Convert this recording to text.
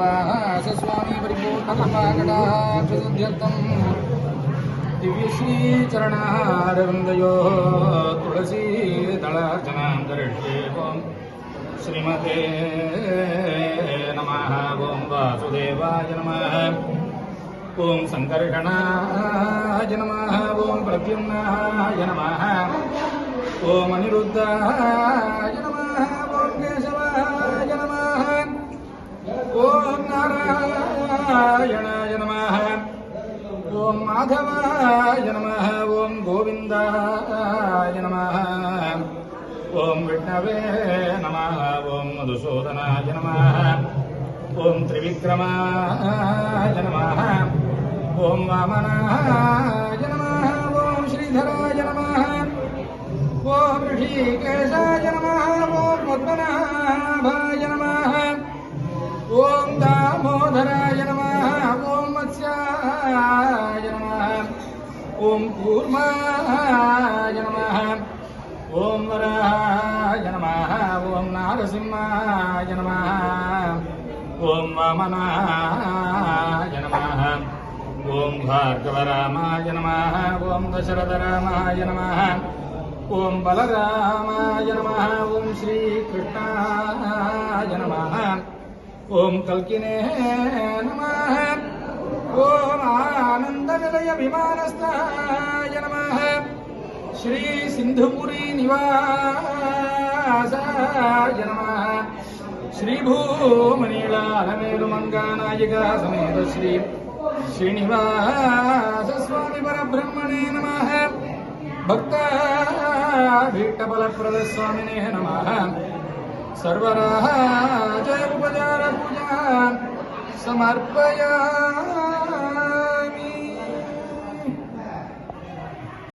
श्रीनिवास स्वामी परिपूर्णकृपाकटाक्षसिद्ध्यर्थं दिव्यश्रीचरणारविन्दयोः तुलसीदलार्चनां करिष्ये। श्रीमते नमः। ओं वासुदेवाय नमः। ओं संकर्षणाय नमः। ओं प्रद्युम्नाय नमः। ओं अनिरुद्धाय नमः। ओं केशवाय नमः। ओं नारायणाय नमः। ओं माधवाय नमः। ओं गोविन्दाय नमः। ओं विष्णवे नमः। ओं मधुसूदनाय नमः। ओं त्रिविक्रमाय नमः। ओं वामनाय नमः। ओं श्रीधराय नमः। ओं ऋषिकेशाय नमः। ओं पद्मनाभाय नमः। ओं दामोदराय नमः। ओं मत्स्याय नमः। ओं कूर्माय नमः। ओं वराहाय नमः। ओं नारसिंहाय नमः। ओं वामनाय नमः। ओं भार्गवरामाय नमः। ओं दशरथरामाय नमः। ओं बलरामाय नमः। ओं श्रीकृष्णाय नमः। ओं कल्किने नमः। ओं आनन्दनिलय विमानस्थाय नमः। श्री सिंधुपुरी निवासाय नमः। श्री भूमनीलालमेलुमङ्गानायिका समेत श्री श्रीनिवास स्वामी परब्रह्मणे नमः। भक्ताभीष्टफलप्रद स्वामिने नमः। सर्वराज उपचार पूजा समर्पयामि।